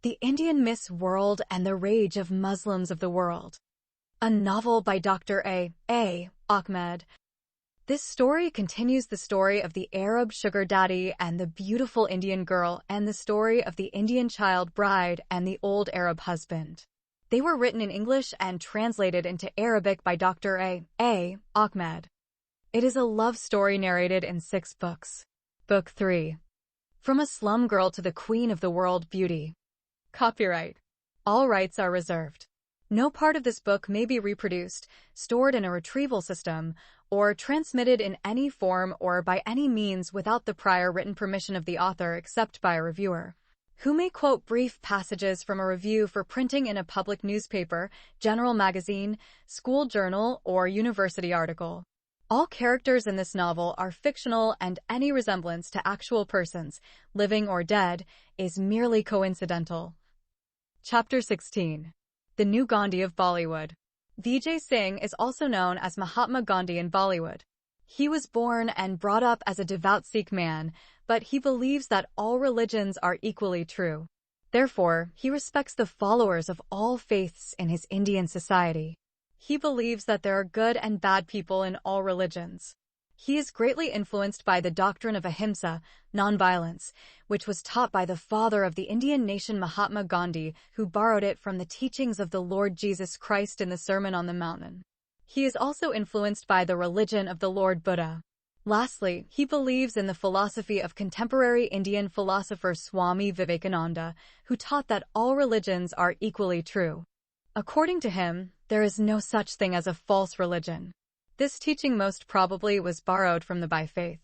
The Indian Miss World and the Rage of Muslims of the World. A novel by Dr. A. Ahmed. This story continues the story of the Arab sugar daddy and the beautiful Indian girl and the story of the Indian child bride and the old Arab husband. They were written in English and translated into Arabic by Dr. A. Ahmed. It is a love story narrated in 6 books. Book 3. From a Slum Girl to the Queen of the World Beauty. Copyright. All rights are reserved. No part of this book may be reproduced, stored in a retrieval system, or transmitted in any form or by any means without the prior written permission of the author except by a reviewer, who may quote brief passages from a review for printing in a public newspaper, general magazine, school journal, or university article. All characters in this novel are fictional and any resemblance to actual persons, living or dead, is merely coincidental. Chapter 16. The New Gandhi of Bollywood. Vijay Singh is also known as Mahatma Gandhi in Bollywood. He was born and brought up as a devout Sikh man, but he believes that all religions are equally true. Therefore, he respects the followers of all faiths in his Indian society. He believes that there are good and bad people in all religions. He is greatly influenced by the doctrine of ahimsa, nonviolence, which was taught by the father of the Indian nation Mahatma Gandhi, who borrowed it from the teachings of the Lord Jesus Christ in the Sermon on the Mount. He is also influenced by the religion of the Lord Buddha. Lastly, he believes in the philosophy of contemporary Indian philosopher Swami Vivekananda, who taught that all religions are equally true. According to him, there is no such thing as a false religion. This teaching most probably was borrowed from the Baha'i faith.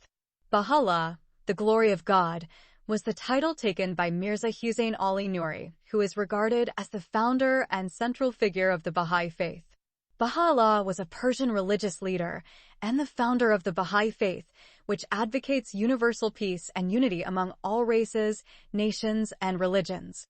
Baha'u'llah, the glory of God, was the title taken by Mirza Hussain Ali Nuri, who is regarded as the founder and central figure of the Baha'i faith. Baha'u'llah was a Persian religious leader and the founder of the Baha'i faith, which advocates universal peace and unity among all races, nations, and religions.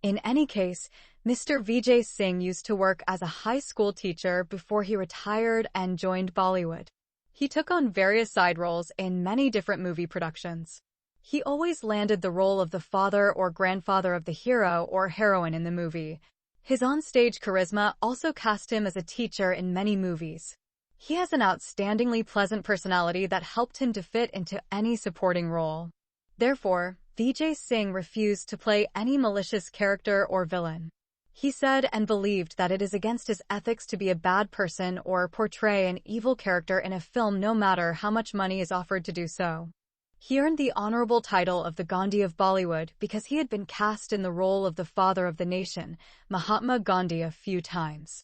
In any case, Mr. Vijay Singh used to work as a high school teacher before he retired and joined Bollywood. He took on various side roles in many different movie productions. He always landed the role of the father or grandfather of the hero or heroine in the movie. His onstage charisma also cast him as a teacher in many movies. He has an outstandingly pleasant personality that helped him to fit into any supporting role. Therefore, Vijay Singh refused to play any malicious character or villain. He said and believed that it is against his ethics to be a bad person or portray an evil character in a film no matter how much money is offered to do so. He earned the honorable title of the Gandhi of Bollywood because he had been cast in the role of the father of the nation, Mahatma Gandhi, a few times.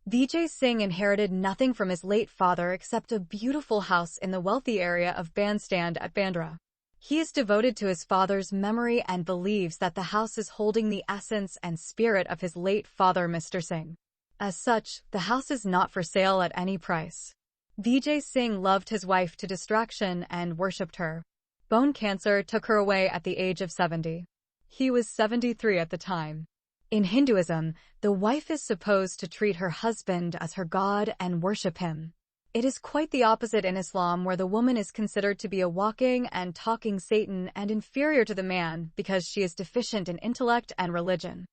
Vijay Singh inherited nothing from his late father except a beautiful house in the wealthy area of Bandstand at Bandra. He is devoted to his father's memory and believes that the house is holding the essence and spirit of his late father, Mr. Singh. As such, the house is not for sale at any price. Vijay Singh loved his wife to distraction and worshipped her. Bone cancer took her away at the age of 70. He was 73 at the time. In Hinduism, the wife is supposed to treat her husband as her god and worship him. It is quite the opposite in Islam, where the woman is considered to be a walking and talking Satan and inferior to the man because she is deficient in intellect and religion.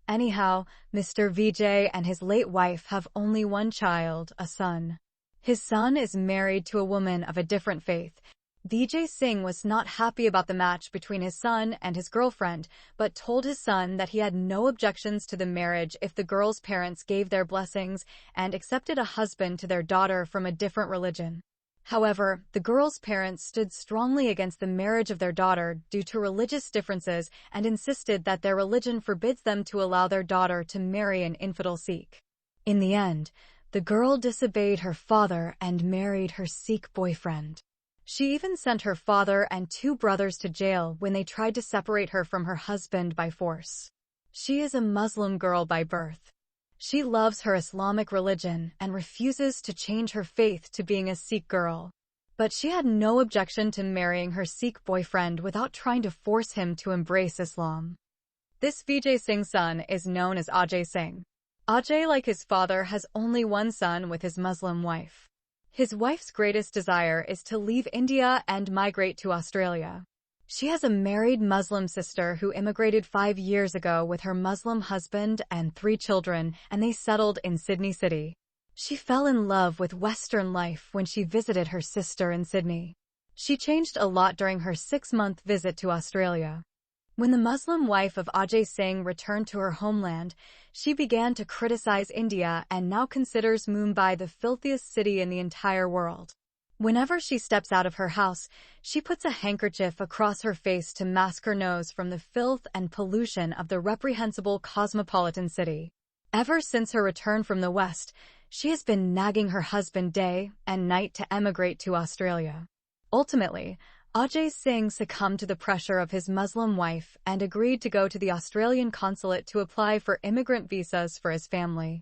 Anyhow, Mr. Vijay and his late wife have only one child, a son. His son is married to a woman of a different faith. Vijay Singh was not happy about the match between his son and his girlfriend, but told his son that he had no objections to the marriage if the girl's parents gave their blessings and accepted a husband to their daughter from a different religion. However, the girl's parents stood strongly against the marriage of their daughter due to religious differences and insisted that their religion forbids them to allow their daughter to marry an infidel Sikh. In the end, the girl disobeyed her father and married her Sikh boyfriend. She even sent her father and 2 brothers to jail when they tried to separate her from her husband by force. She is a Muslim girl by birth. She loves her Islamic religion and refuses to change her faith to being a Sikh girl. But she had no objection to marrying her Sikh boyfriend without trying to force him to embrace Islam. This Vijay Singh's son is known as Ajay Singh. Ajay, like his father, has only one son with his Muslim wife. His wife's greatest desire is to leave India and migrate to Australia. She has a married Muslim sister who immigrated 5 years ago with her Muslim husband and 3 children, and they settled in Sydney City. She fell in love with Western life when she visited her sister in Sydney. She changed a lot during her 6-month visit to Australia. When the Muslim wife of Ajay Singh returned to her homeland, she began to criticize India and now considers Mumbai the filthiest city in the entire world. Whenever she steps out of her house, she puts a handkerchief across her face to mask her nose from the filth and pollution of the reprehensible cosmopolitan city. Ever since her return from the West, she has been nagging her husband day and night to emigrate to Australia. Ultimately, Ajay Singh succumbed to the pressure of his Muslim wife and agreed to go to the Australian consulate to apply for immigrant visas for his family.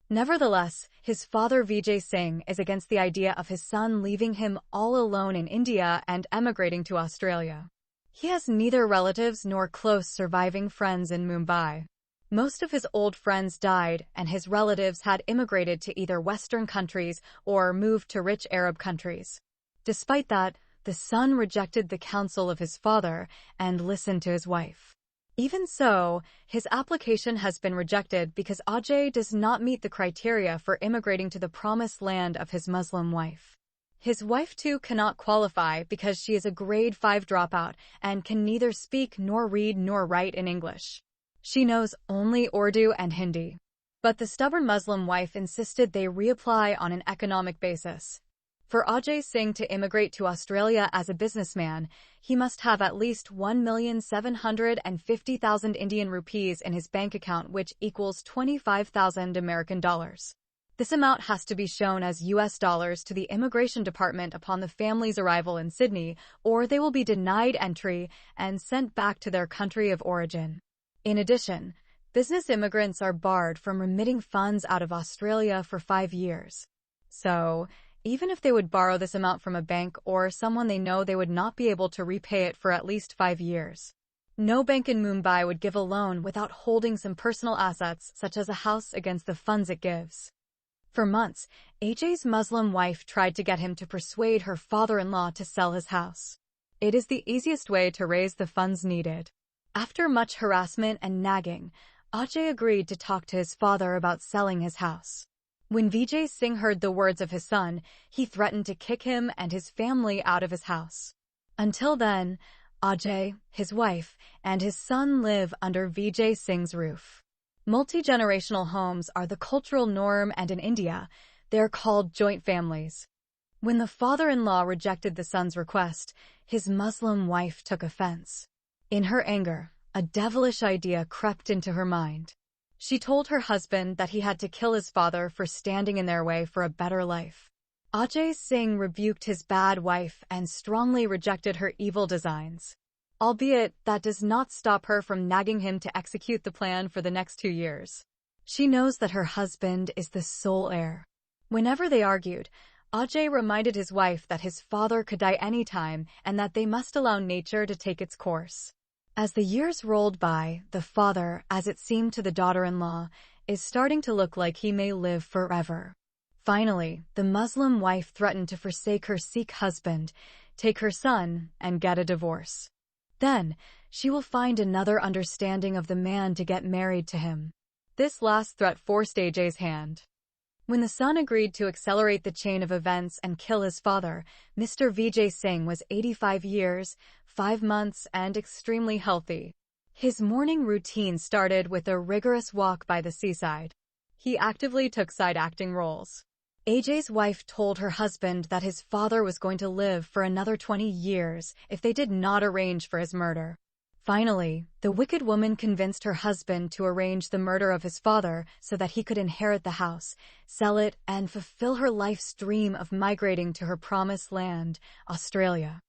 Nevertheless, his father Vijay Singh is against the idea of his son leaving him all alone in India and emigrating to Australia. He has neither relatives nor close surviving friends in Mumbai. Most of his old friends died, and his relatives had immigrated to either Western countries or moved to rich Arab countries. Despite that, the son rejected the counsel of his father and listened to his wife. Even so, his application has been rejected because Ajay does not meet the criteria for immigrating to the promised land of his Muslim wife. His wife too cannot qualify because she is a grade 5 dropout and can neither speak nor read nor write in English. She knows only Urdu and Hindi. But the stubborn Muslim wife insisted they reapply on an economic basis. For Ajay Singh to immigrate to Australia as a businessman, he must have at least 1,750,000 Indian rupees in his bank account, which equals 25,000 American dollars. This amount has to be shown as US dollars to the immigration department upon the family's arrival in Sydney, or they will be denied entry and sent back to their country of origin. In addition, business immigrants are barred from remitting funds out of Australia for 5 years. So, even if they would borrow this amount from a bank or someone they know, they would not be able to repay it for at least 5 years. No bank in Mumbai would give a loan without holding some personal assets, such as a house, against the funds it gives. For months, Ajay's Muslim wife tried to get him to persuade her father-in-law to sell his house. It is the easiest way to raise the funds needed. After much harassment and nagging, Ajay agreed to talk to his father about selling his house. When Vijay Singh heard the words of his son, he threatened to kick him and his family out of his house. Until then, Ajay, his wife, and his son live under Vijay Singh's roof. Multi-generational homes are the cultural norm, and in India, they are called joint families. When the father-in-law rejected the son's request, his Muslim wife took offense. In her anger, a devilish idea crept into her mind. She told her husband that he had to kill his father for standing in their way for a better life. Ajay Singh rebuked his bad wife and strongly rejected her evil designs. Albeit, that does not stop her from nagging him to execute the plan for the next 2 years. She knows that her husband is the sole heir. Whenever they argued, Ajay reminded his wife that his father could die any time and that they must allow nature to take its course. As the years rolled by, the father, as it seemed to the daughter-in-law, is starting to look like he may live forever. Finally, the Muslim wife threatened to forsake her Sikh husband, take her son, and get a divorce. Then, she will find another understanding of the man to get married to him. This last threat forced Ajay's hand. When the son agreed to accelerate the chain of events and kill his father, Mr. Vijay Singh was 85 years, 5 months, and extremely healthy. His morning routine started with a rigorous walk by the seaside. He actively took side acting roles. Ajay's wife told her husband that his father was going to live for another 20 years if they did not arrange for his murder. Finally, the wicked woman convinced her husband to arrange the murder of his father so that he could inherit the house, sell it, and fulfill her life's dream of migrating to her promised land, Australia.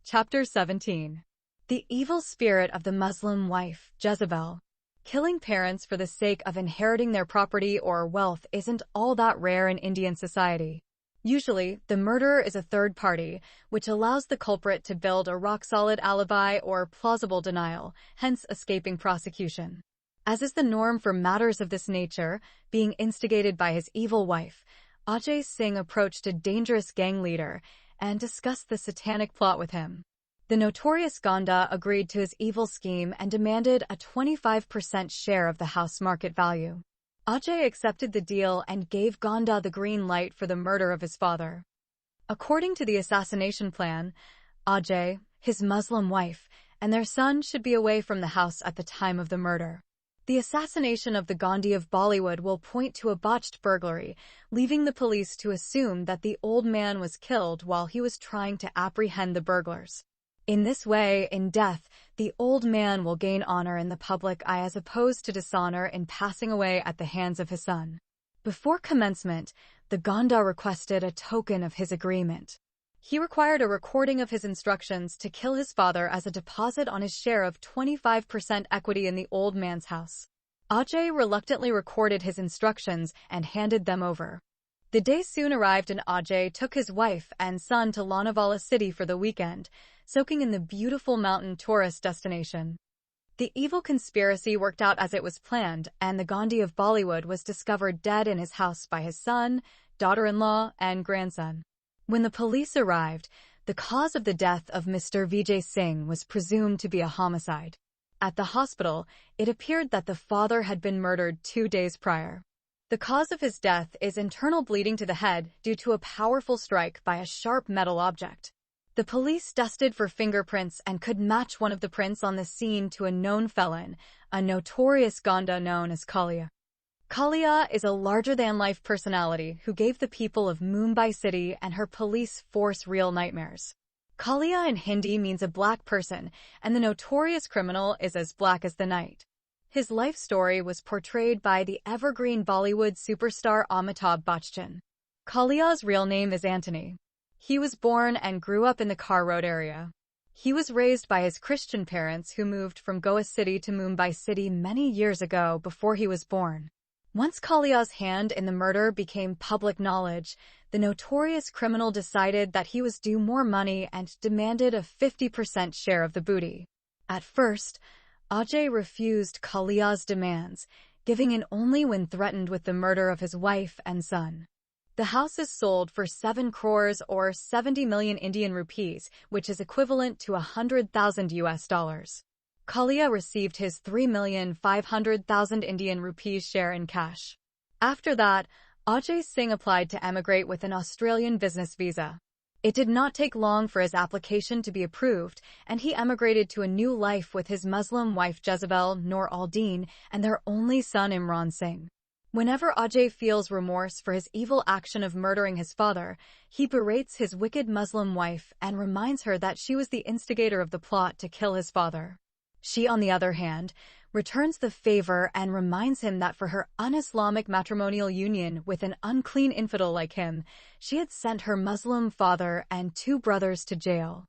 Chapter 17. The evil spirit of the Muslim wife, Jezebel. Killing parents for the sake of inheriting their property or wealth isn't all that rare in Indian society. Usually, the murderer is a third party, which allows the culprit to build a rock-solid alibi or plausible denial, hence escaping prosecution. As is the norm for matters of this nature, being instigated by his evil wife, Ajay Singh approached a dangerous gang leader and discussed the satanic plot with him. The notorious Gonda agreed to his evil scheme and demanded a 25% share of the house market value. Ajay accepted the deal and gave Gonda the green light for the murder of his father. According to the assassination plan, Ajay, his Muslim wife, and their son should be away from the house at the time of the murder. The assassination of the Gandhi of Bollywood will point to a botched burglary, leaving the police to assume that the old man was killed while he was trying to apprehend the burglars. In this way, in death, the old man will gain honor in the public eye as opposed to dishonor in passing away at the hands of his son. Before commencement, the Gonda requested a token of his agreement. He required a recording of his instructions to kill his father as a deposit on his share of 25% equity in the old man's house. Ajay reluctantly recorded his instructions and handed them over. The day soon arrived and Ajay took his wife and son to Lonavala city for the weekend, soaking in the beautiful mountain tourist destination. The evil conspiracy worked out as it was planned, and the Gandhi of Bollywood was discovered dead in his house by his son, daughter-in-law, and grandson. When the police arrived, the cause of the death of Mr. Vijay Singh was presumed to be a homicide. At the hospital, it appeared that the father had been murdered 2 days prior. The cause of his death is internal bleeding to the head due to a powerful strike by a sharp metal object. The police tested for fingerprints and could match one of the prints on the scene to a known felon, a notorious Gonda known as Kalia. Kalia is a larger-than-life personality who gave the people of Mumbai city and her police force real nightmares. Kalia in Hindi means a black person, and the notorious criminal is as black as the night. His life story was portrayed by the evergreen Bollywood superstar Amitabh Bachchan. Kalia's real name is Anthony. He was born and grew up in the Khar Road area. He was raised by his Christian parents who moved from Goa city to Mumbai city many years ago before he was born. Once Kalia's hand in the murder became public knowledge, the notorious criminal decided that he was due more money and demanded a 50% share of the booty. At first, Ajay refused Kalia's demands, giving in only when threatened with the murder of his wife and son. The house is sold for 7 crores or 70 million Indian rupees, which is equivalent to $100,000. Kalia received his 3,500,000 Indian rupees share in cash. After that, Ajay Singh applied to emigrate with an Australian business visa. It did not take long for his application to be approved, and he emigrated to a new life with his Muslim wife Jezebel Noor Aldeen and their only son Imran Singh. Whenever Ajay feels remorse for his evil action of murdering his father, he berates his wicked Muslim wife and reminds her that she was the instigator of the plot to kill his father. She, on the other hand, returns the favor and reminds him that for her un-Islamic matrimonial union with an unclean infidel like him, she had sent her Muslim father and 2 brothers to jail.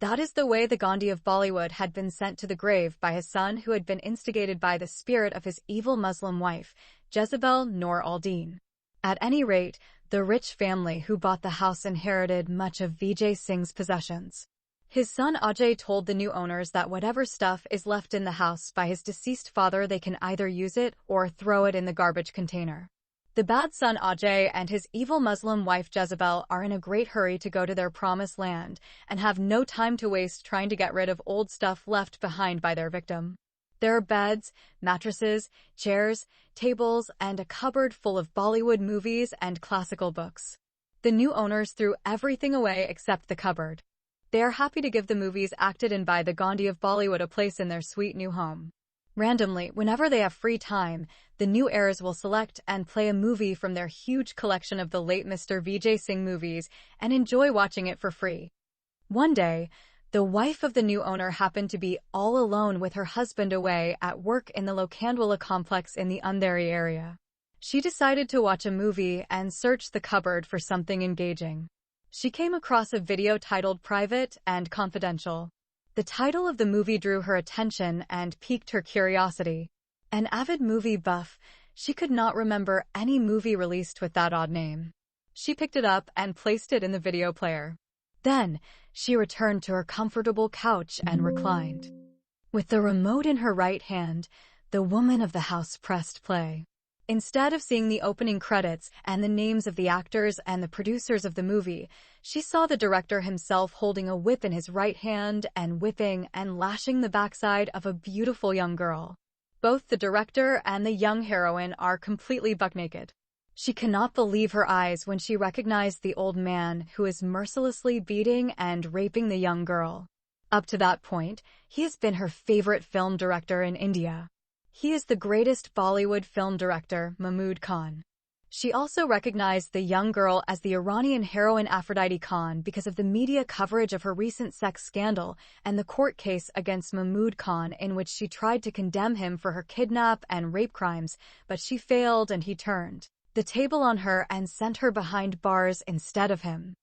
That is the way the Gandhi of Bollywood had been sent to the grave by his son who had been instigated by the spirit of his evil Muslim wife, Jezebel Noor Aldeen. At any rate, the rich family who bought the house inherited much of Vijay Singh's possessions. His son Ajay told the new owners that whatever stuff is left in the house by his deceased father they can either use it or throw it in the garbage container. The bad son Ajay and his evil Muslim wife Jezebel are in a great hurry to go to their promised land and have no time to waste trying to get rid of old stuff left behind by their victim. There are beds, mattresses, chairs, tables, and a cupboard full of Bollywood movies and classical books. The new owners threw everything away except the cupboard. They are happy to give the movies acted in by the Gandhi of Bollywood a place in their sweet new home. Randomly, whenever they have free time, the new heirs will select and play a movie from their huge collection of the late Mr. Vijay Singh movies and enjoy watching it for free. One day, the wife of the new owner happened to be all alone with her husband away at work in the Lokhandwala complex in the Andheri area. She decided to watch a movie and search the cupboard for something engaging. She came across a video titled Private and Confidential. The title of the movie drew her attention and piqued her curiosity. An avid movie buff, she could not remember any movie released with that odd name. She picked it up and placed it in the video player. Then, she returned to her comfortable couch and reclined. With the remote in her right hand, the woman of the house pressed play. Instead of seeing the opening credits and the names of the actors and the producers of the movie, she saw the director himself holding a whip in his right hand and whipping and lashing the backside of a beautiful young girl. Both the director and the young heroine are completely buck naked. She cannot believe her eyes when she recognized the old man who is mercilessly beating and raping the young girl. Up to that point, he has been her favorite film director in India. He is the greatest Bollywood film director, Mahmood Khan. She also recognized the young girl as the Iranian heroine Aphrodite Khan because of the media coverage of her recent sex scandal and the court case against Mahmood Khan in which she tried to condemn him for her kidnap and rape crimes, but she failed and he turned the table on her and sent her behind bars instead of him.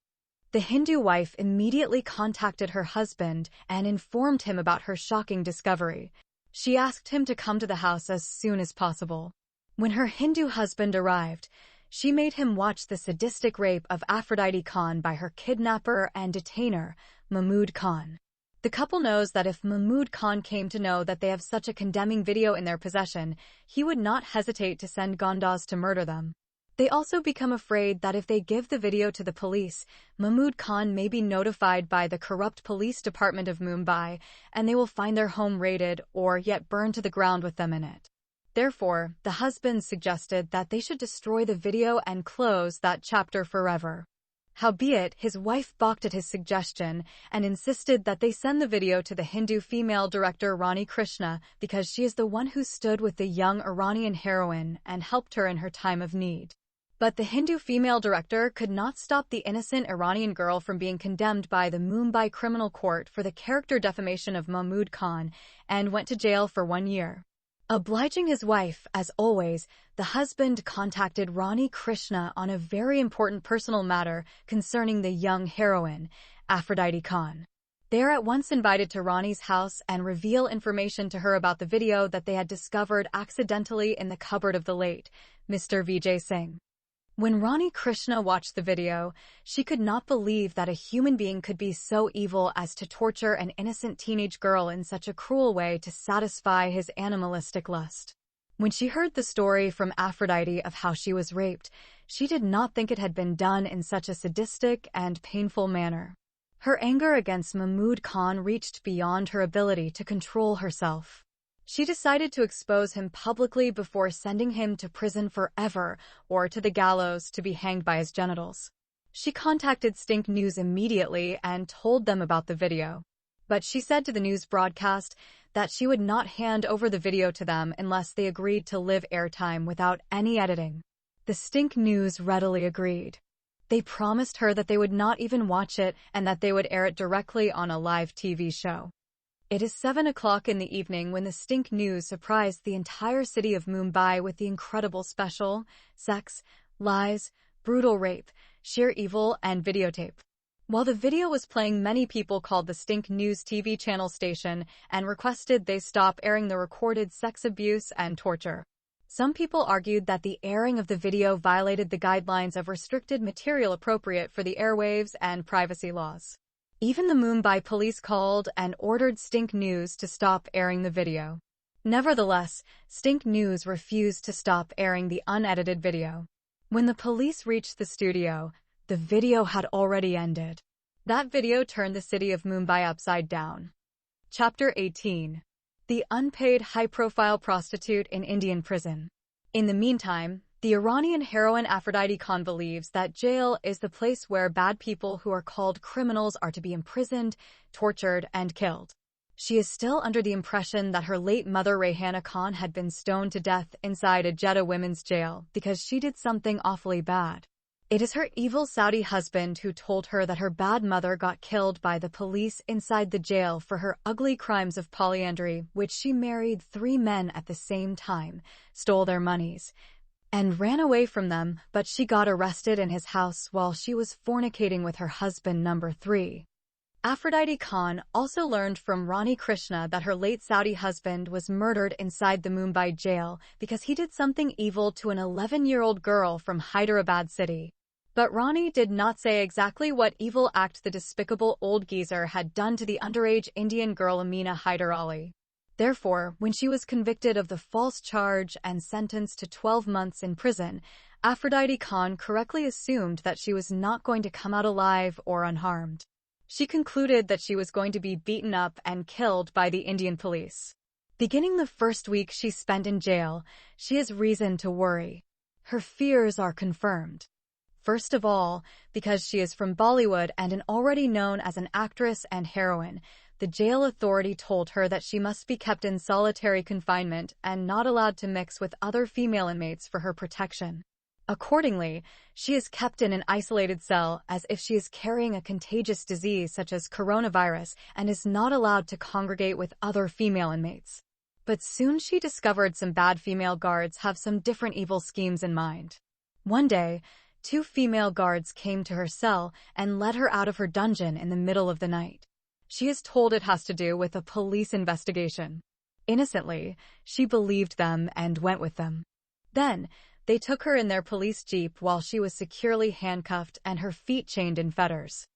The Hindu wife immediately contacted her husband and informed him about her shocking discovery. She asked him to come to the house as soon as possible. When her Hindu husband arrived, she made him watch the sadistic rape of Aphrodite Khan by her kidnapper and detainer, Mahmood Khan. The couple knows that if Mahmood Khan came to know that they have such a condemning video in their possession, he would not hesitate to send Gondas to murder them. They also become afraid that if they give the video to the police, Mahmood Khan may be notified by the corrupt police department of Mumbai, and they will find their home raided or yet burned to the ground with them in it. Therefore, the husband suggested that they should destroy the video and close that chapter forever. Howbeit, his wife balked at his suggestion and insisted that they send the video to the Hindu female director Rani Krishna because she is the one who stood with the young Iranian heroine and helped her in her time of need. But the Hindu female director could not stop the innocent Iranian girl from being condemned by the Mumbai Criminal Court for the character defamation of Mahmood Khan and went to jail for 1 year. Obliging his wife, as always, the husband contacted Rani Krishna on a very important personal matter concerning the young heroine, Aphrodite Khan. They are at once invited to Rani's house and reveal information to her about the video that they had discovered accidentally in the cupboard of the late Mr. Vijay Singh. When Rani Krishna watched the video, she could not believe that a human being could be so evil as to torture an innocent teenage girl in such a cruel way to satisfy his animalistic lust. When she heard the story from Aphrodite of how she was raped, she did not think it had been done in such a sadistic and painful manner. Her anger against Mahmood Khan reached beyond her ability to control herself. She decided to expose him publicly before sending him to prison forever or to the gallows to be hanged by his genitals. She contacted Stink News immediately and told them about the video. But she said to the news broadcast that she would not hand over the video to them unless they agreed to live airtime without any editing. The Stink News readily agreed. They promised her that they would not even watch it and that they would air it directly on a live TV show. It is 7 o'clock in the evening when the Stink News surprised the entire city of Mumbai with the incredible special, sex, lies, brutal rape, sheer evil, and videotape. While the video was playing, many people called the Stink News TV channel station and requested they stop airing the recorded sex abuse and torture. Some people argued that the airing of the video violated the guidelines of restricted material appropriate for the airwaves and privacy laws. Even the Mumbai police called and ordered Stink News to stop airing the video. Nevertheless, Stink News refused to stop airing the unedited video. When the police reached the studio, the video had already ended. That video turned the city of Mumbai upside down. Chapter 18. The unpaid high-profile prostitute in Indian prison. In the meantime, the Iranian heroine Aphrodite Khan believes that jail is the place where bad people who are called criminals are to be imprisoned, tortured, and killed. She is still under the impression that her late mother Rayhana Khan had been stoned to death inside a Jeddah women's jail because she did something awfully bad. It is her evil Saudi husband who told her that her bad mother got killed by the police inside the jail for her ugly crimes of polyandry, which she married 3 men at the same time, stole their monies, and ran away from them, but she got arrested in his house while she was fornicating with her husband number 3. Aphrodite Khan also learned from Rani Krishna that her late Saudi husband was murdered inside the Mumbai jail because he did something evil to an 11-year-old girl from Hyderabad city. But Rani did not say exactly what evil act the despicable old geezer had done to the underage Indian girl Amina Haider Ali. Therefore, when she was convicted of the false charge and sentenced to 12 months in prison, Aphrodite Khan correctly assumed that she was not going to come out alive or unharmed. She concluded that she was going to be beaten up and killed by the Indian police. Beginning the first week she spent in jail, she has reason to worry. Her fears are confirmed. First of all, because she is from Bollywood and already known as an actress and heroine, the jail authority told her that she must be kept in solitary confinement and not allowed to mix with other female inmates for her protection. Accordingly, she is kept in an isolated cell as if she is carrying a contagious disease such as coronavirus and is not allowed to congregate with other female inmates. But soon she discovered some bad female guards have some different evil schemes in mind. One day, 2 female guards came to her cell and led her out of her dungeon in the middle of the night. She is told it has to do with a police investigation. Innocently, she believed them and went with them. Then, they took her in their police jeep while she was securely handcuffed and her feet chained in fetters.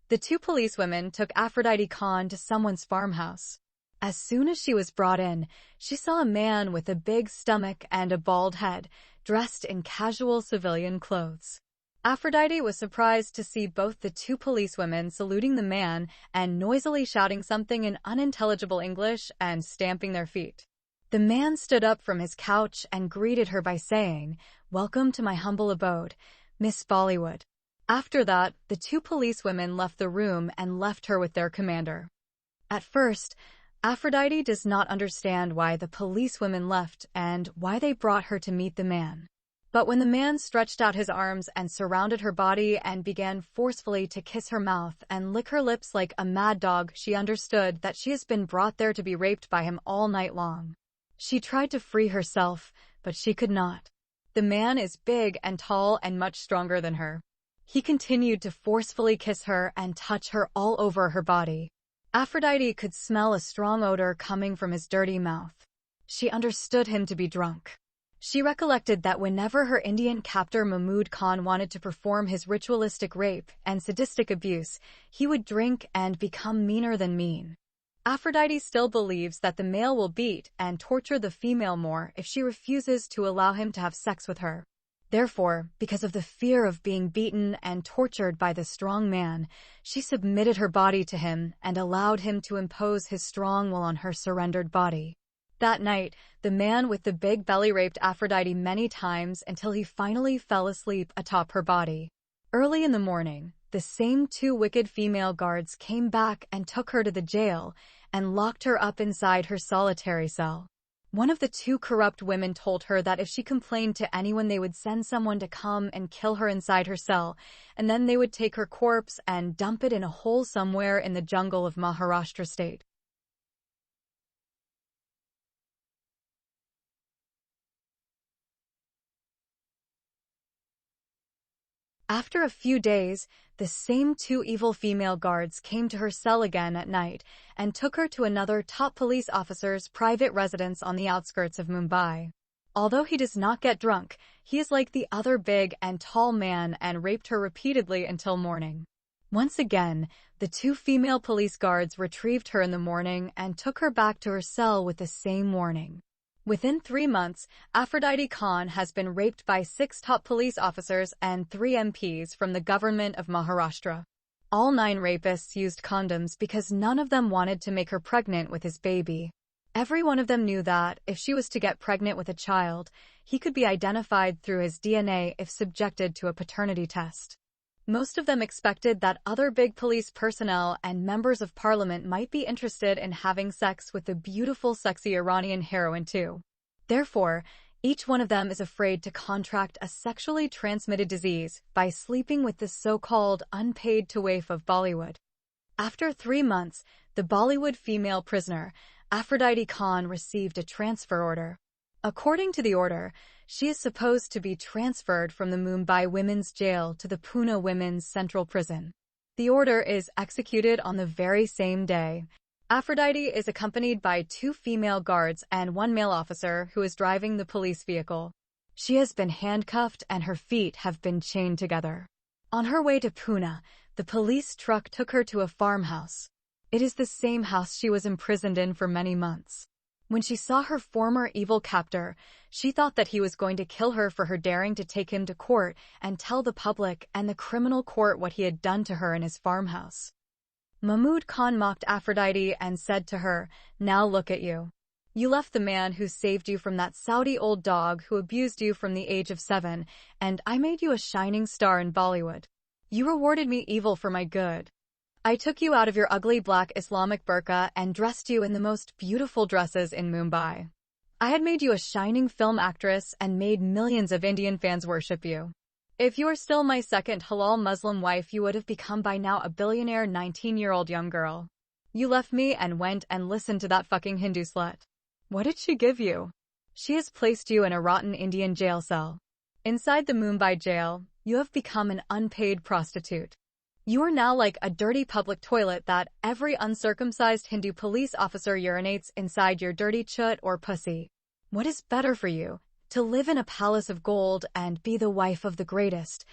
The 2 policewomen took Aphrodite Khan to someone's farmhouse. As soon as she was brought in, she saw a man with a big stomach and a bald head, dressed in casual civilian clothes. Aphrodite was surprised to see both the 2 policewomen saluting the man and noisily shouting something in unintelligible English and stamping their feet. The man stood up from his couch and greeted her by saying, "Welcome to my humble abode, Miss Bollywood." After that, the 2 policewomen left the room and left her with their commander. At first, Aphrodite does not understand why the policewomen left and why they brought her to meet the man. But when the man stretched out his arms and surrounded her body and began forcefully to kiss her mouth and lick her lips like a mad dog, she understood that she has been brought there to be raped by him all night long. She tried to free herself, but she could not. The man is big and tall and much stronger than her. He continued to forcefully kiss her and touch her all over her body. Aphrodite could smell a strong odor coming from his dirty mouth. She understood him to be drunk. She recollected that whenever her Indian captor Mahmood Khan wanted to perform his ritualistic rape and sadistic abuse, he would drink and become meaner than mean. Aphrodite still believes that the male will beat and torture the female more if she refuses to allow him to have sex with her. Therefore, because of the fear of being beaten and tortured by the strong man, she submitted her body to him and allowed him to impose his strong will on her surrendered body. That night, the man with the big belly raped Aphrodite many times until he finally fell asleep atop her body. Early in the morning, the same 2 wicked female guards came back and took her to the jail and locked her up inside her solitary cell. One of the 2 corrupt women told her that if she complained to anyone they would send someone to come and kill her inside her cell, and then they would take her corpse and dump it in a hole somewhere in the jungle of Maharashtra state. After a few days, the same 2 evil female guards came to her cell again at night and took her to another top police officer's private residence on the outskirts of Mumbai. Although he does not get drunk, he is like the other big and tall man and raped her repeatedly until morning. Once again, the 2 female police guards retrieved her in the morning and took her back to her cell with the same warning. Within 3 months, Aphrodite Khan has been raped by 6 top police officers and 3 MPs from the government of Maharashtra. All 9 rapists used condoms because none of them wanted to make her pregnant with his baby. Every one of them knew that, if she was to get pregnant with a child, he could be identified through his DNA if subjected to a paternity test. Most of them expected that other big police personnel and members of parliament might be interested in having sex with the beautiful, sexy Iranian heroine too. Therefore, each one of them is afraid to contract a sexually transmitted disease by sleeping with the so-called unpaid waif of Bollywood. After 3 months, the Bollywood female prisoner, Aphrodite Khan, received a transfer order. According to the order, she is supposed to be transferred from the Mumbai Women's Jail to the Pune Women's Central Prison. The order is executed on the very same day. Aphrodite is accompanied by 2 female guards and 1 male officer who is driving the police vehicle. She has been handcuffed and her feet have been chained together. On her way to Pune, the police truck took her to a farmhouse. It is the same house she was imprisoned in for many months. When she saw her former evil captor, she thought that he was going to kill her for her daring to take him to court and tell the public and the criminal court what he had done to her in his farmhouse. Mahmud Khan mocked Aphrodite and said to her, "Now look at you. You left the man who saved you from that Saudi old dog who abused you from the age of 7, and I made you a shining star in Bollywood. You rewarded me evil for my good. I took you out of your ugly black Islamic burqa and dressed you in the most beautiful dresses in Mumbai. I had made you a shining film actress and made millions of Indian fans worship you. If you were still my second halal Muslim wife, you would have become by now a billionaire 19-year-old young girl. You left me and went and listened to that fucking Hindu slut. What did she give you? She has placed you in a rotten Indian jail cell. Inside the Mumbai jail, you have become an unpaid prostitute. You are now like a dirty public toilet that every uncircumcised Hindu police officer urinates inside your dirty chut or pussy. What is better for you? To live in a palace of gold and be the wife of the greatest,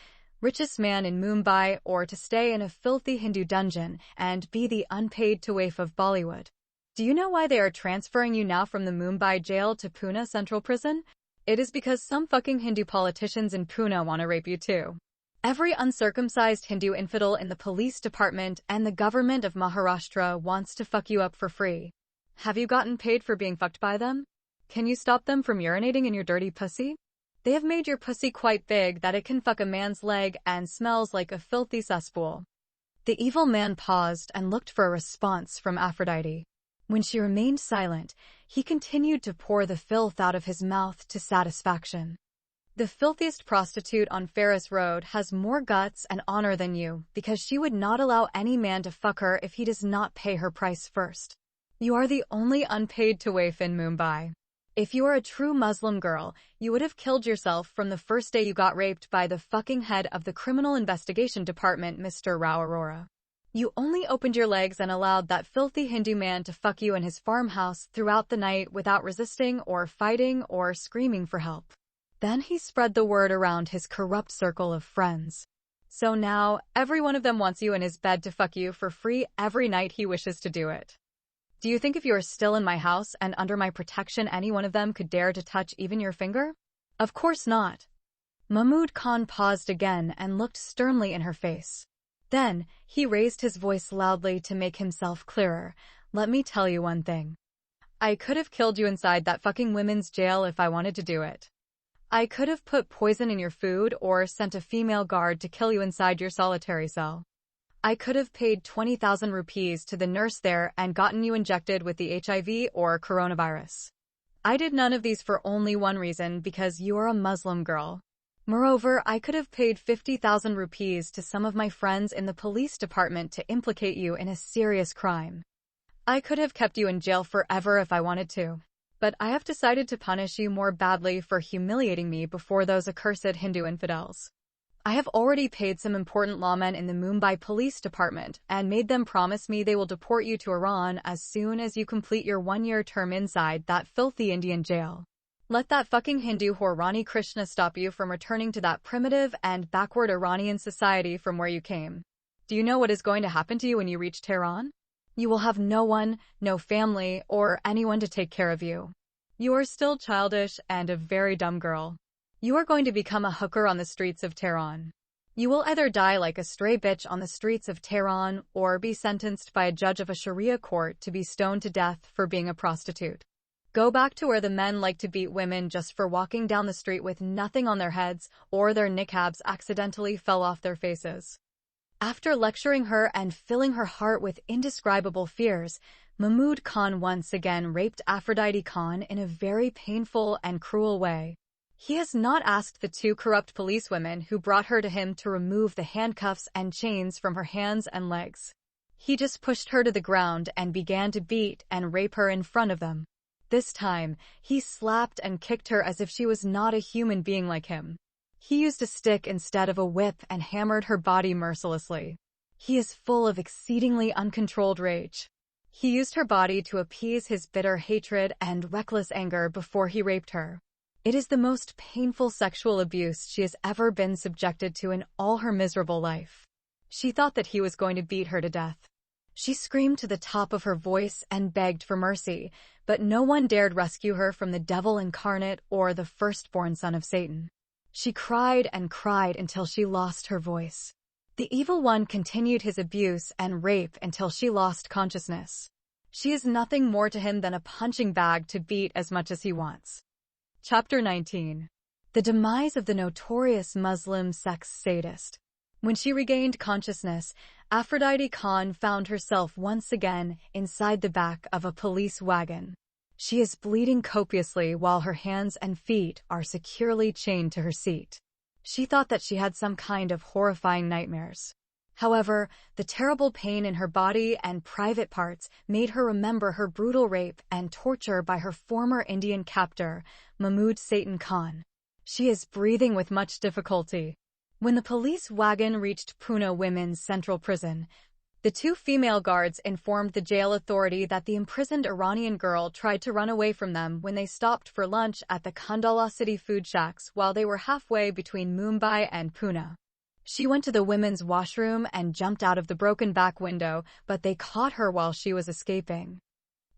richest man in Mumbai, or to stay in a filthy Hindu dungeon and be the unpaid waif of Bollywood? Do you know why they are transferring you now from the Mumbai jail to Pune Central Prison? It is because some fucking Hindu politicians in Pune want to rape you too. Every uncircumcised Hindu infidel in the police department and the government of Maharashtra wants to fuck you up for free. Have you gotten paid for being fucked by them? Can you stop them from urinating in your dirty pussy? They have made your pussy quite big that it can fuck a man's leg and smells like a filthy cesspool. The evil man paused and looked for a response from Aphrodite. When she remained silent, he continued to pour the filth out of his mouth to satisfaction. The filthiest prostitute on Ferris Road has more guts and honor than you because she would not allow any man to fuck her if he does not pay her price first. You are the only unpaid waif in Mumbai. If you are a true Muslim girl, you would have killed yourself from the first day you got raped by the fucking head of the Criminal Investigation Department, Mr. Rao Arora. You only opened your legs and allowed that filthy Hindu man to fuck you in his farmhouse throughout the night without resisting or fighting or screaming for help. Then he spread the word around his corrupt circle of friends. So now, every one of them wants you in his bed to fuck you for free every night he wishes to do it. Do you think if you are still in my house and under my protection, any one of them could dare to touch even your finger? Of course not. Mahmud Khan paused again and looked sternly in her face. Then, he raised his voice loudly to make himself clearer. Let me tell you one thing. I could have killed you inside that fucking women's jail if I wanted to do it. I could have put poison in your food or sent a female guard to kill you inside your solitary cell. I could have paid 20,000 rupees to the nurse there and gotten you injected with the HIV or coronavirus. I did none of these for only one reason, because you are a Muslim girl. Moreover, I could have paid 50,000 rupees to some of my friends in the police department to implicate you in a serious crime. I could have kept you in jail forever if I wanted to. But I have decided to punish you more badly for humiliating me before those accursed Hindu infidels. I have already paid some important lawmen in the Mumbai Police Department and made them promise me they will deport you to Iran as soon as you complete your one-year term inside that filthy Indian jail. Let that fucking Hindu whore Rani Krishna stop you from returning to that primitive and backward Iranian society from where you came. Do you know what is going to happen to you when you reach Tehran? You will have no one, no family, or anyone to take care of you. You are still childish and a very dumb girl. You are going to become a hooker on the streets of Tehran. You will either die like a stray bitch on the streets of Tehran or be sentenced by a judge of a Sharia court to be stoned to death for being a prostitute. Go back to where the men like to beat women just for walking down the street with nothing on their heads or their niqabs accidentally fell off their faces. After lecturing her and filling her heart with indescribable fears, Mahmud Khan once again raped Aphrodite Khan in a very painful and cruel way. He has not asked the two corrupt policewomen who brought her to him to remove the handcuffs and chains from her hands and legs. He just pushed her to the ground and began to beat and rape her in front of them. This time, he slapped and kicked her as if she was not a human being like him. He used a stick instead of a whip and hammered her body mercilessly. He is full of exceedingly uncontrolled rage. He used her body to appease his bitter hatred and reckless anger before he raped her. It is the most painful sexual abuse she has ever been subjected to in all her miserable life. She thought that he was going to beat her to death. She screamed to the top of her voice and begged for mercy, but no one dared rescue her from the devil incarnate or the firstborn son of Satan. She cried and cried until she lost her voice. The evil one continued his abuse and rape until she lost consciousness. She is nothing more to him than a punching bag to beat as much as he wants. Chapter 19. The demise of the notorious Muslim sex sadist. When she regained consciousness, Aphrodite Khan found herself once again inside the back of a police wagon. She is bleeding copiously while her hands and feet are securely chained to her seat. She thought that she had some kind of horrifying nightmares. However, the terrible pain in her body and private parts made her remember her brutal rape and torture by her former Indian captor, Mahmood Satan Khan. She is breathing with much difficulty. When the police wagon reached Pune Women's Central Prison, the two female guards informed the jail authority that the imprisoned Iranian girl tried to run away from them when they stopped for lunch at the Khandala City food shacks while they were halfway between Mumbai and Pune. She went to the women's washroom and jumped out of the broken back window, but they caught her while she was escaping.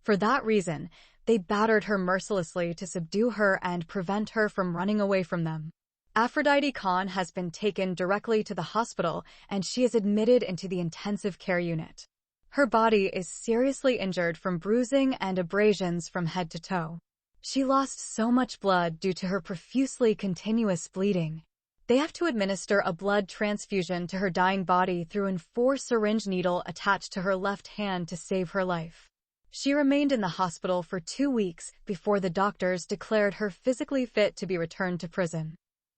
For that reason, they battered her mercilessly to subdue her and prevent her from running away from them. Aphrodite Khan has been taken directly to the hospital and she is admitted into the intensive care unit. Her body is seriously injured from bruising and abrasions from head to toe. She lost so much blood due to her profusely continuous bleeding. They have to administer a blood transfusion to her dying body through a 4-syringe needle attached to her left hand to save her life. She remained in the hospital for 2 weeks before the doctors declared her physically fit to be returned to prison.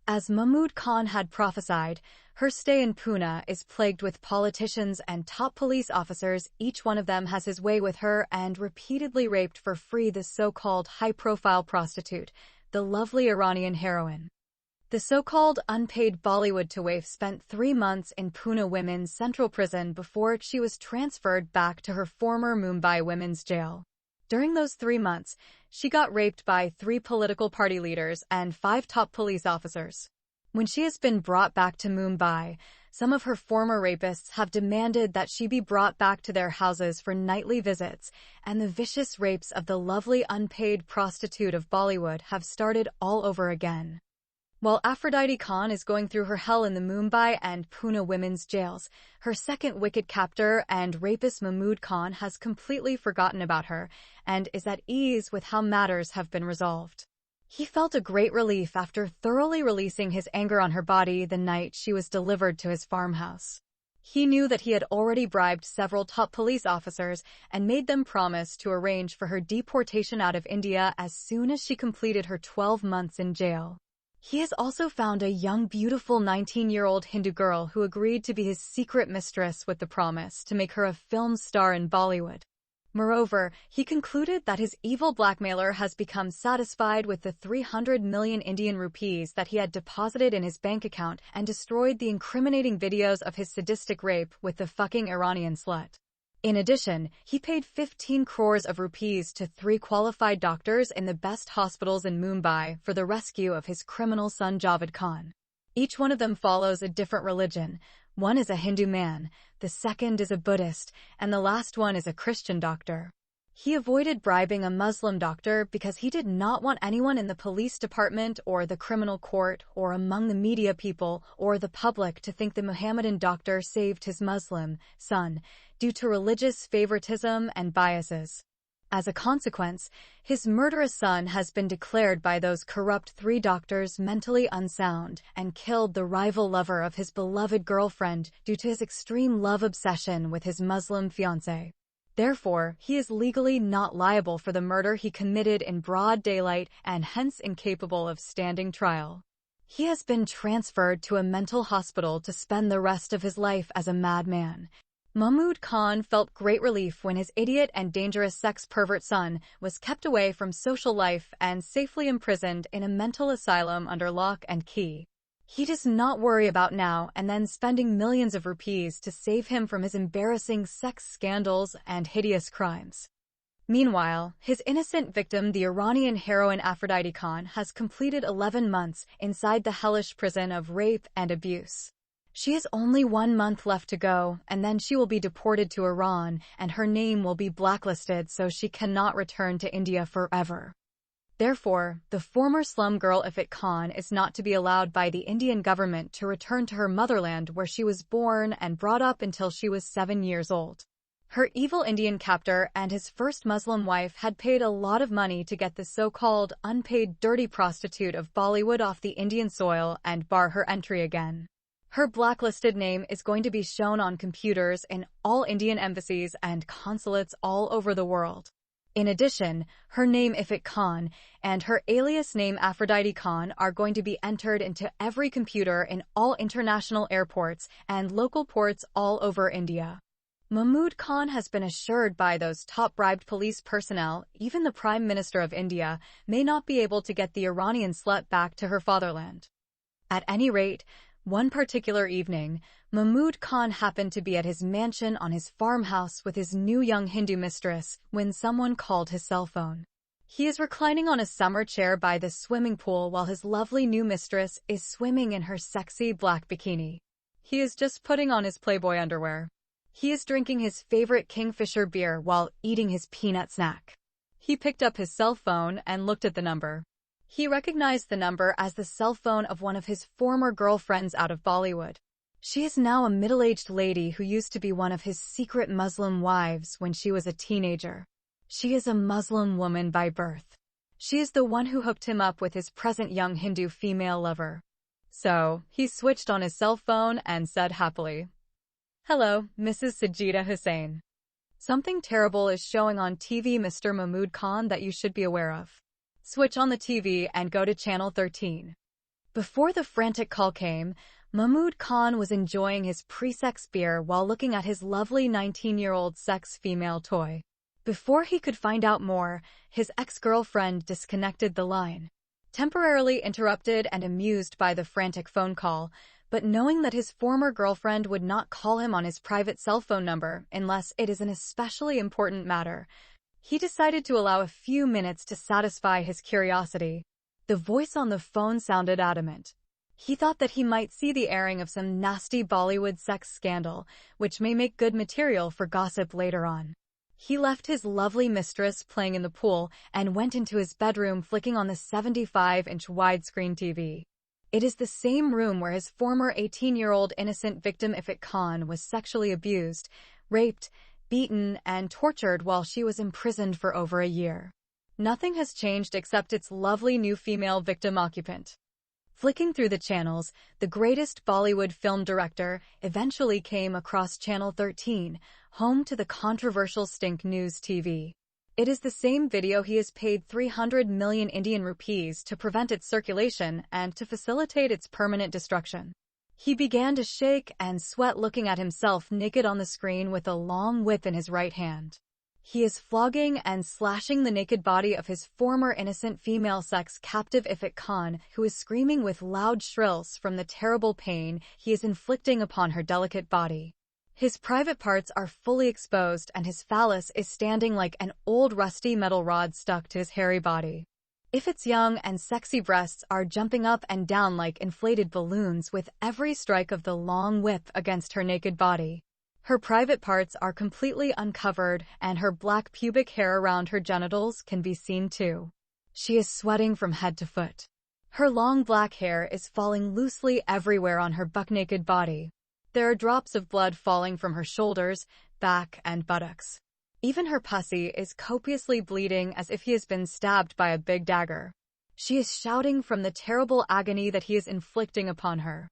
As Mahmood Khan had prophesied, her stay in Pune is plagued with politicians and top police officers. Each one of them has his way with her and repeatedly raped for free the so-called high-profile prostitute, the lovely Iranian heroine. The so-called unpaid Bollywood waif spent 3 months in Pune Women's Central Prison before she was transferred back to her former Mumbai Women's Jail. During those 3 months, she got raped by 3 political party leaders and 5 top police officers. When she has been brought back to Mumbai, some of her former rapists have demanded that she be brought back to their houses for nightly visits, and the vicious rapes of the lovely unpaid prostitute of Bollywood have started all over again. While Aphrodite Khan is going through her hell in the Mumbai and Pune women's jails, her second wicked captor and rapist Mahmood Khan has completely forgotten about her and is at ease with how matters have been resolved. He felt a great relief after thoroughly releasing his anger on her body the night she was delivered to his farmhouse. He knew that he had already bribed several top police officers and made them promise to arrange for her deportation out of India as soon as she completed her 12 months in jail. He has also found a young, beautiful 19-year-old Hindu girl who agreed to be his secret mistress with the promise to make her a film star in Bollywood. Moreover, he concluded that his evil blackmailer has become satisfied with the 300 million Indian rupees that he had deposited in his bank account and destroyed the incriminating videos of his sadistic rape with the fucking Iranian slut. In addition, he paid 15 crores of rupees to 3 qualified doctors in the best hospitals in Mumbai for the rescue of his criminal son Javed Khan. Each one of them follows a different religion. One is a Hindu man, the second is a Buddhist, and the last one is a Christian doctor. He avoided bribing a Muslim doctor because he did not want anyone in the police department or the criminal court or among the media people or the public to think the Mohammedan doctor saved his Muslim son due to religious favoritism and biases. As a consequence, his murderous son has been declared by those corrupt 3 doctors mentally unsound and killed the rival lover of his beloved girlfriend due to his extreme love obsession with his Muslim fiancée. Therefore, he is legally not liable for the murder he committed in broad daylight and hence incapable of standing trial. He has been transferred to a mental hospital to spend the rest of his life as a madman. Mahmood Khan felt great relief when his idiot and dangerous sex pervert son was kept away from social life and safely imprisoned in a mental asylum under lock and key. He does not worry about now and then spending millions of rupees to save him from his embarrassing sex scandals and hideous crimes. Meanwhile, his innocent victim, the Iranian heroine Aphrodite Khan, has completed 11 months inside the hellish prison of rape and abuse. She has only 1 month left to go, and then she will be deported to Iran, and her name will be blacklisted so she cannot return to India forever. Therefore, the former slum girl Ifat Khan is not to be allowed by the Indian government to return to her motherland where she was born and brought up until she was 7 years old. Her evil Indian captor and his first Muslim wife had paid a lot of money to get the so-called unpaid dirty prostitute of Bollywood off the Indian soil and bar her entry again. Her blacklisted name is going to be shown on computers in all Indian embassies and consulates all over the world. In addition, her name Ifat Khan and her alias name Aphrodite Khan are going to be entered into every computer in all international airports and local ports all over India. Mahmood Khan has been assured by those top-bribed police personnel even the Prime Minister of India may not be able to get the Iranian slut back to her fatherland. At any rate, one particular evening, Mahmood Khan happened to be at his mansion on his farmhouse with his new young Hindu mistress when someone called his cell phone. He is reclining on a summer chair by the swimming pool while his lovely new mistress is swimming in her sexy black bikini. He is just putting on his Playboy underwear. He is drinking his favorite Kingfisher beer while eating his peanut snack. He picked up his cell phone and looked at the number. He recognized the number as the cell phone of one of his former girlfriends out of Bollywood. She is now a middle-aged lady who used to be one of his secret Muslim wives when she was a teenager. She is a Muslim woman by birth. She is the one who hooked him up with his present young Hindu female lover. So, he switched on his cell phone and said happily, "Hello, Mrs. Sajida Hussain. Something terrible is showing on TV, Mr. Mahmood Khan, that you should be aware of. Switch on the TV and go to channel 13. Before the frantic call came, Mahmood Khan was enjoying his pre-sex beer while looking at his lovely 19-year-old sex female toy. Before he could find out more, his ex-girlfriend disconnected the line. Temporarily interrupted and amused by the frantic phone call, but knowing that his former girlfriend would not call him on his private cell phone number unless it is an especially important matter, he decided to allow a few minutes to satisfy his curiosity. The voice on the phone sounded adamant. He thought that he might see the airing of some nasty Bollywood sex scandal, which may make good material for gossip later on. He left his lovely mistress playing in the pool and went into his bedroom flicking on the 75-inch widescreen TV. It is the same room where his former 18-year-old innocent victim Ifat Khan was sexually abused, raped, beaten, and tortured while she was imprisoned for over a year. Nothing has changed except its lovely new female victim occupant. Flicking through the channels, the greatest Bollywood film director eventually came across Channel 13, home to the controversial Stink News TV. It is the same video he has paid 300 million Indian rupees to prevent its circulation and to facilitate its permanent destruction. He began to shake and sweat looking at himself naked on the screen with a long whip in his right hand. He is flogging and slashing the naked body of his former innocent female sex captive Ifat Khan, who is screaming with loud shrills from the terrible pain he is inflicting upon her delicate body. His private parts are fully exposed and his phallus is standing like an old rusty metal rod stuck to his hairy body. Ifat's young and sexy breasts are jumping up and down like inflated balloons with every strike of the long whip against her naked body. Her private parts are completely uncovered and her black pubic hair around her genitals can be seen too. She is sweating from head to foot. Her long black hair is falling loosely everywhere on her buck-naked body. There are drops of blood falling from her shoulders, back, and buttocks. Even her pussy is copiously bleeding as if he has been stabbed by a big dagger. She is shouting from the terrible agony that he is inflicting upon her.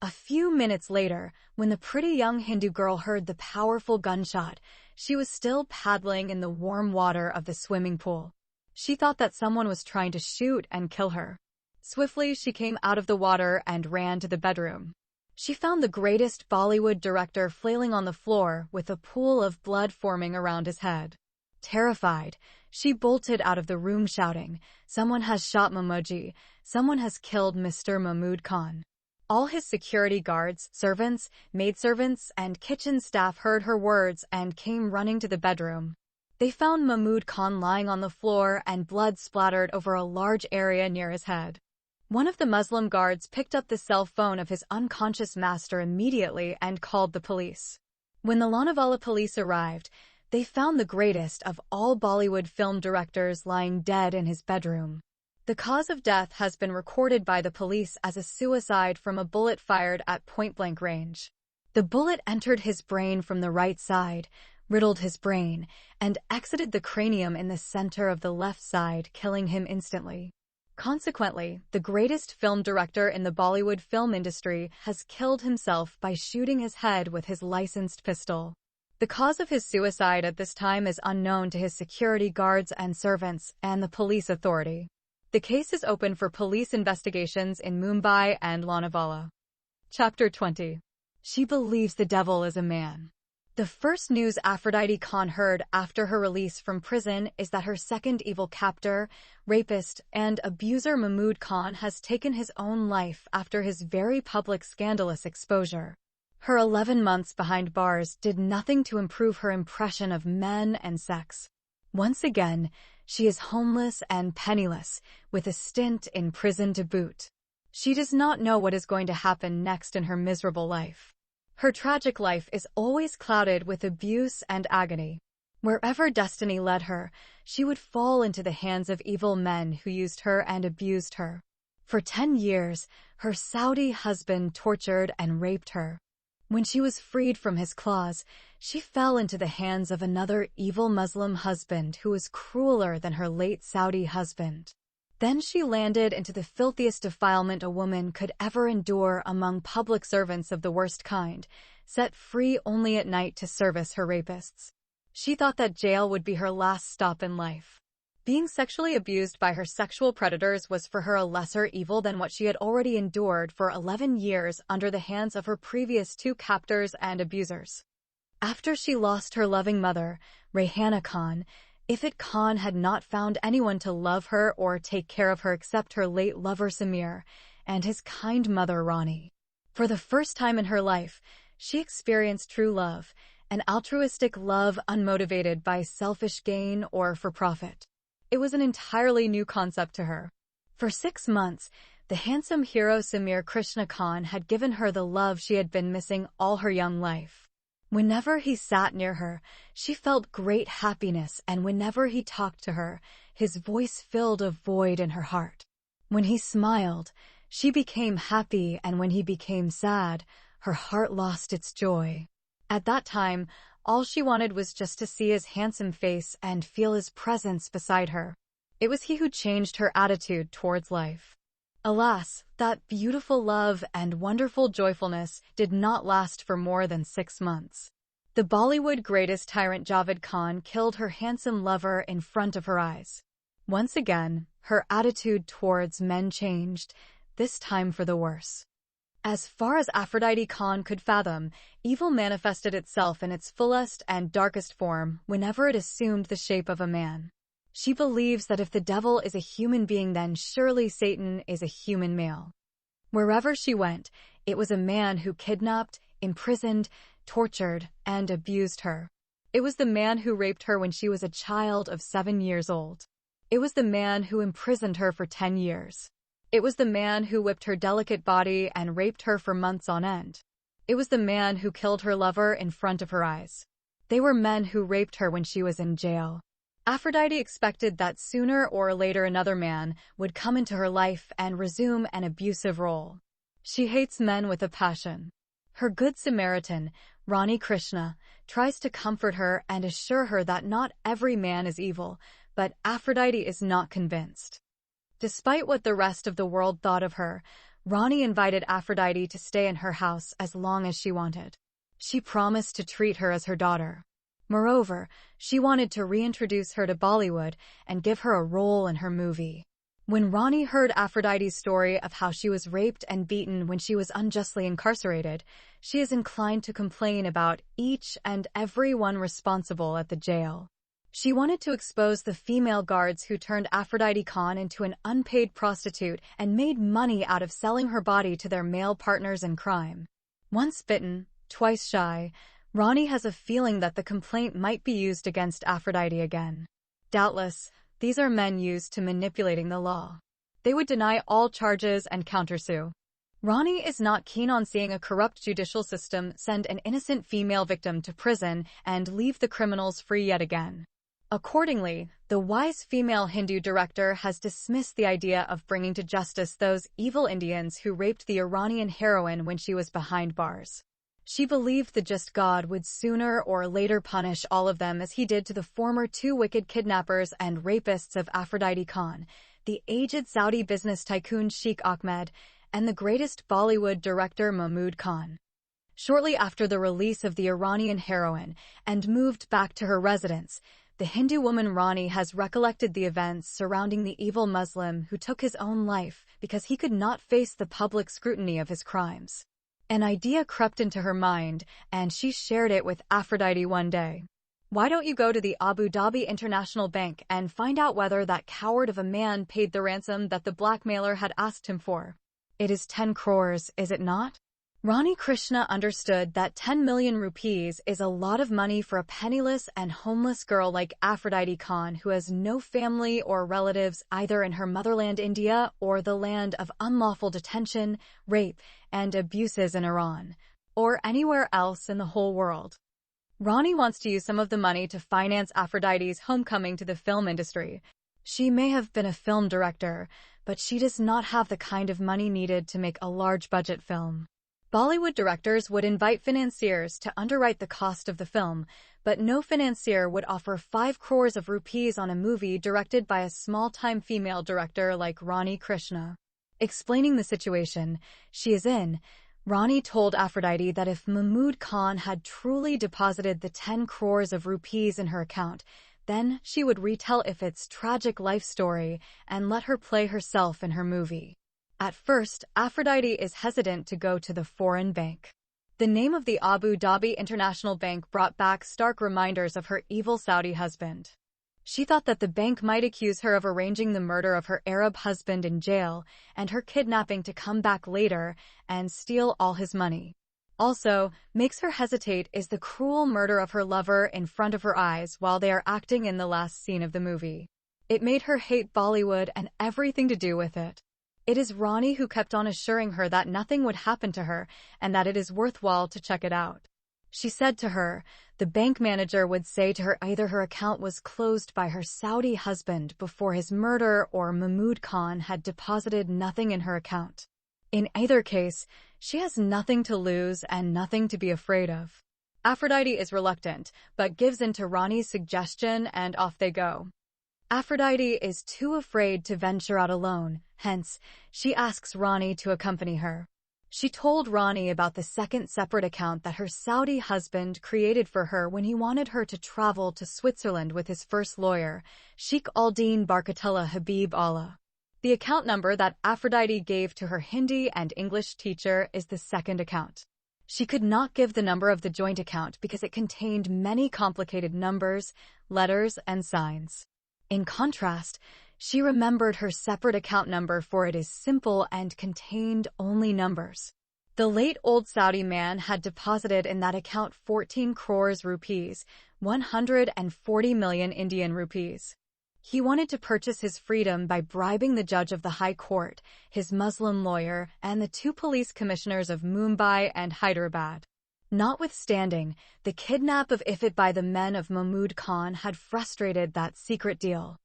A few minutes later, when the pretty young Hindu girl heard the powerful gunshot, she was still paddling in the warm water of the swimming pool. She thought that someone was trying to shoot and kill her. Swiftly, she came out of the water and ran to the bedroom. She found the greatest Bollywood director flailing on the floor with a pool of blood forming around his head. Terrified, she bolted out of the room shouting, "Someone has shot Mamoji. Someone has killed Mr. Mahmood Khan." All his security guards, servants, maidservants, and kitchen staff heard her words and came running to the bedroom. They found Mahmood Khan lying on the floor and blood splattered over a large area near his head. One of the Muslim guards picked up the cell phone of his unconscious master immediately and called the police. When the Lonavala police arrived, they found the greatest of all Bollywood film directors lying dead in his bedroom. The cause of death has been recorded by the police as a suicide from a bullet fired at point-blank range. The bullet entered his brain from the right side, riddled his brain, and exited the cranium in the center of the left side, killing him instantly. Consequently, the greatest film director in the Bollywood film industry has killed himself by shooting his head with his licensed pistol. The cause of his suicide at this time is unknown to his security guards and servants and the police authority. The case is open for police investigations in Mumbai and Lonavala. Chapter 20. She believes the devil is a man. The first news Aphrodite Khan heard after her release from prison is that her second evil captor, rapist, and abuser Mahmood Khan has taken his own life after his very public scandalous exposure. Her 11 months behind bars did nothing to improve her impression of men and sex. Once again, she is homeless and penniless, with a stint in prison to boot. She does not know what is going to happen next in her miserable life. Her tragic life is always clouded with abuse and agony. Wherever destiny led her, she would fall into the hands of evil men who used her and abused her. For 10 years, her Saudi husband tortured and raped her. When she was freed from his claws, she fell into the hands of another evil Muslim husband who was crueler than her late Saudi husband. Then she landed into the filthiest defilement a woman could ever endure among public servants of the worst kind, set free only at night to service her rapists. She thought that jail would be her last stop in life. Being sexually abused by her sexual predators was for her a lesser evil than what she had already endured for 11 years under the hands of her previous 2 captors and abusers. After she lost her loving mother, Rehana Khan, Ifat Khan had not found anyone to love her or take care of her except her late lover Samir and his kind mother Rani. For the first time in her life, she experienced true love, an altruistic love unmotivated by selfish gain or for profit. It was an entirely new concept to her. For 6 months, the handsome hero Samir Krishna Khan had given her the love she had been missing all her young life. Whenever he sat near her, she felt great happiness, and whenever he talked to her, his voice filled a void in her heart. When he smiled, she became happy, and when he became sad, her heart lost its joy. At that time, all she wanted was just to see his handsome face and feel his presence beside her. It was he who changed her attitude towards life. Alas, that beautiful love and wonderful joyfulness did not last for more than 6 months. The Bollywood greatest tyrant Javed Khan killed her handsome lover in front of her eyes. Once again, her attitude towards men changed, this time for the worse. As far as Aphrodite Khan could fathom, evil manifested itself in its fullest and darkest form whenever it assumed the shape of a man. She believes that if the devil is a human being, then surely Satan is a human male. Wherever she went, it was a man who kidnapped, imprisoned, tortured, and abused her. It was the man who raped her when she was a child of 7 years old. It was the man who imprisoned her for 10 years. It was the man who whipped her delicate body and raped her for months on end. It was the man who killed her lover in front of her eyes. They were men who raped her when she was in jail. Aphrodite expected that sooner or later another man would come into her life and resume an abusive role. She hates men with a passion. Her good Samaritan, Rani Krishna, tries to comfort her and assure her that not every man is evil, but Aphrodite is not convinced. Despite what the rest of the world thought of her, Rani invited Aphrodite to stay in her house as long as she wanted. She promised to treat her as her daughter. Moreover, she wanted to reintroduce her to Bollywood and give her a role in her movie. When Rani heard Aphrodite's story of how she was raped and beaten when she was unjustly incarcerated, she is inclined to complain about each and every one responsible at the jail. She wanted to expose the female guards who turned Aphrodite Khan into an unpaid prostitute and made money out of selling her body to their male partners in crime. Once bitten, twice shy, Rani has a feeling that the complaint might be used against Aphrodite again. Doubtless, these are men used to manipulating the law. They would deny all charges and countersue. Ronnie is not keen on seeing a corrupt judicial system send an innocent female victim to prison and leave the criminals free yet again. Accordingly, the wise female Hindu director has dismissed the idea of bringing to justice those evil Indians who raped the Iranian heroine when she was behind bars. She believed the just God would sooner or later punish all of them as he did to the former two wicked kidnappers and rapists of Aphrodite Khan, the aged Saudi business tycoon Sheikh Ahmed, and the greatest Bollywood director Mahmood Khan. Shortly after the release of the Iranian heroine and moved back to her residence, the Hindu woman Rani has recollected the events surrounding the evil Muslim who took his own life because he could not face the public scrutiny of his crimes. An idea crept into her mind, and she shared it with Aphrodite one day. Why don't you go to the Abu Dhabi International Bank and find out whether that coward of a man paid the ransom that the blackmailer had asked him for? It is 10 crores, is it not? Rani Krishna understood that 10 million rupees is a lot of money for a penniless and homeless girl like Aphrodite Khan who has no family or relatives either in her motherland India or the land of unlawful detention, rape, and abuses in Iran, or anywhere else in the whole world. Rani wants to use some of the money to finance Aphrodite's homecoming to the film industry. She may have been a film director, but she does not have the kind of money needed to make a large-budget film. Bollywood directors would invite financiers to underwrite the cost of the film, but no financier would offer 5 crores of rupees on a movie directed by a small-time female director like Rani Krishna. Explaining the situation she is in, Rani told Aphrodite that if Mahmood Khan had truly deposited the 10 crores of rupees in her account, then she would retell Ifit's tragic life story and let her play herself in her movie. At first, Aphrodite is hesitant to go to the foreign bank. The name of the Abu Dhabi International Bank brought back stark reminders of her evil Saudi husband. She thought that the bank might accuse her of arranging the murder of her Arab husband in jail and her kidnapping to come back later and steal all his money. Also, makes her hesitate is the cruel murder of her lover in front of her eyes while they are acting in the last scene of the movie. It made her hate Bollywood and everything to do with it. It is Rani who kept on assuring her that nothing would happen to her and that it is worthwhile to check it out. She said to her, the bank manager would say to her either her account was closed by her Saudi husband before his murder or Mahmood Khan had deposited nothing in her account. In either case, she has nothing to lose and nothing to be afraid of. Aphrodite is reluctant, but gives in to Rani's suggestion and off they go. Aphrodite is too afraid to venture out alone, hence, she asks Rani to accompany her. She told Rani about the second separate account that her Saudi husband created for her when he wanted her to travel to Switzerland with his first lawyer, Sheikh Aldin Barkatullah Habib Allah. The account number that Aphrodite gave to her Hindi and English teacher is the second account. She could not give the number of the joint account because it contained many complicated numbers, letters, and signs. In contrast, she remembered her separate account number for it is simple and contained only numbers. The late old Saudi man had deposited in that account 14 crores rupees, 140 million Indian rupees. He wanted to purchase his freedom by bribing the judge of the High Court, his Muslim lawyer, and the 2 police commissioners of Mumbai and Hyderabad. Notwithstanding, the kidnap of Ifit by the men of Mahmood Khan had frustrated that secret deal.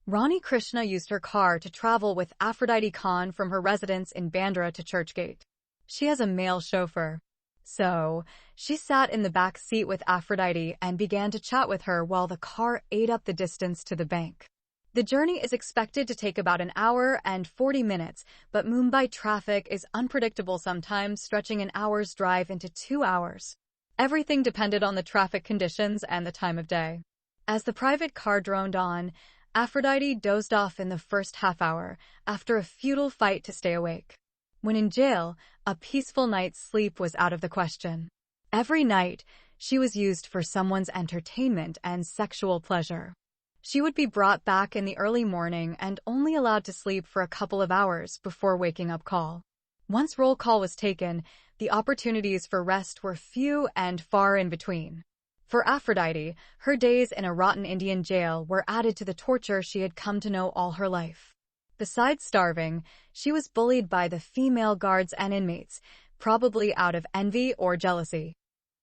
Rani Krishna used her car to travel with Aphrodite Khan from her residence in Bandra to Churchgate. She has a male chauffeur. So, she sat in the back seat with Aphrodite and began to chat with her while the car ate up the distance to the bank. The journey is expected to take about an hour and 40 minutes, but Mumbai traffic is unpredictable sometimes, stretching an hour's drive into 2 hours. Everything depended on the traffic conditions and the time of day. As the private car droned on, Aphrodite dozed off in the first half hour, after a futile fight to stay awake. When in jail, a peaceful night's sleep was out of the question. Every night, she was used for someone's entertainment and sexual pleasure. She would be brought back in the early morning and only allowed to sleep for a couple of hours before waking up call. Once roll call was taken, the opportunities for rest were few and far in between. For Aphrodite, her days in a rotten Indian jail were added to the torture she had come to know all her life. Besides starving, she was bullied by the female guards and inmates, probably out of envy or jealousy.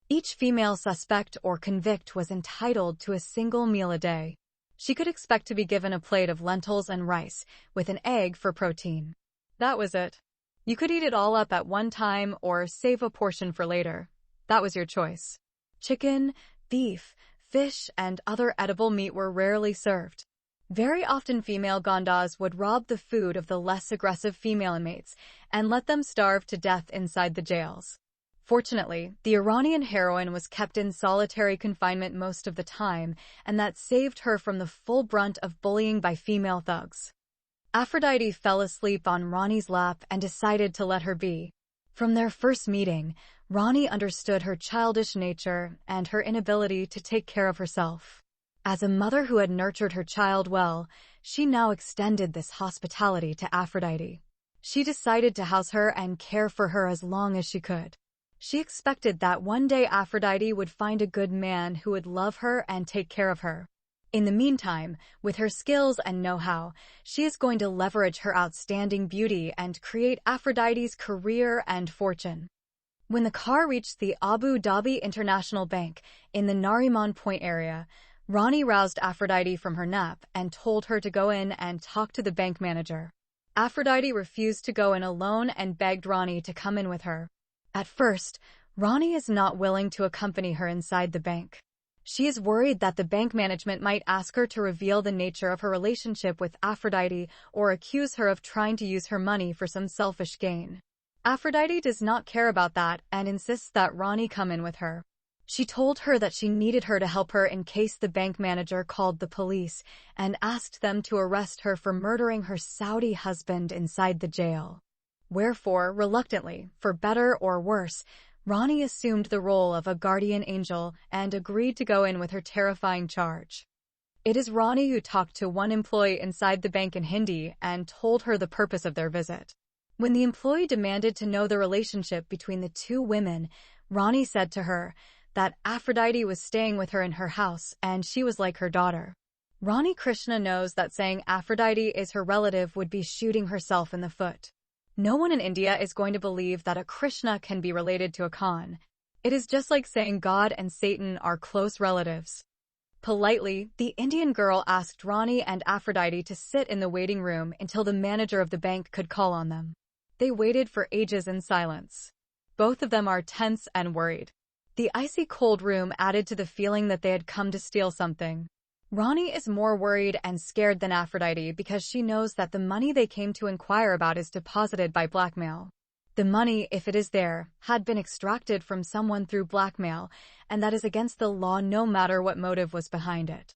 Each female suspect or convict was entitled to a single meal a day. She could expect to be given a plate of lentils and rice, with an egg for protein. That was it. You could eat it all up at one time or save a portion for later. That was your choice. Chicken, beef, fish, and other edible meat were rarely served. Very often female Gondas would rob the food of the less aggressive female inmates and let them starve to death inside the jails. Fortunately, the Iranian heroine was kept in solitary confinement most of the time, and that saved her from the full brunt of bullying by female thugs. Aphrodite fell asleep on Rani's lap and decided to let her be. From their first meeting, Rani understood her childish nature and her inability to take care of herself. As a mother who had nurtured her child well, she now extended this hospitality to Aphrodite. She decided to house her and care for her as long as she could. She expected that one day Aphrodite would find a good man who would love her and take care of her. In the meantime, with her skills and know-how, she is going to leverage her outstanding beauty and create Aphrodite's career and fortune. When the car reached the Abu Dhabi International Bank in the Nariman Point area, Rani roused Aphrodite from her nap and told her to go in and talk to the bank manager. Aphrodite refused to go in alone and begged Rani to come in with her. At first, Rani is not willing to accompany her inside the bank. She is worried that the bank management might ask her to reveal the nature of her relationship with Aphrodite or accuse her of trying to use her money for some selfish gain. Aphrodite does not care about that and insists that Rani come in with her. She told her that she needed her to help her in case the bank manager called the police and asked them to arrest her for murdering her Saudi husband inside the jail. Wherefore, reluctantly, for better or worse, Rani assumed the role of a guardian angel and agreed to go in with her terrifying charge. It is Rani who talked to one employee inside the bank in Hindi and told her the purpose of their visit. When the employee demanded to know the relationship between the two women, Rani said to her that Aphrodite was staying with her in her house and she was like her daughter. Rani Krishna knows that saying Aphrodite is her relative would be shooting herself in the foot. No one in India is going to believe that a Krishna can be related to a Khan. It is just like saying God and Satan are close relatives. Politely, the Indian girl asked Rani and Aphrodite to sit in the waiting room until the manager of the bank could call on them. They waited for ages in silence. Both of them are tense and worried. The icy cold room added to the feeling that they had come to steal something. Rani is more worried and scared than Aphrodite because she knows that the money they came to inquire about is deposited by blackmail. The money, if it is there, had been extracted from someone through blackmail, and that is against the law no matter what motive was behind it.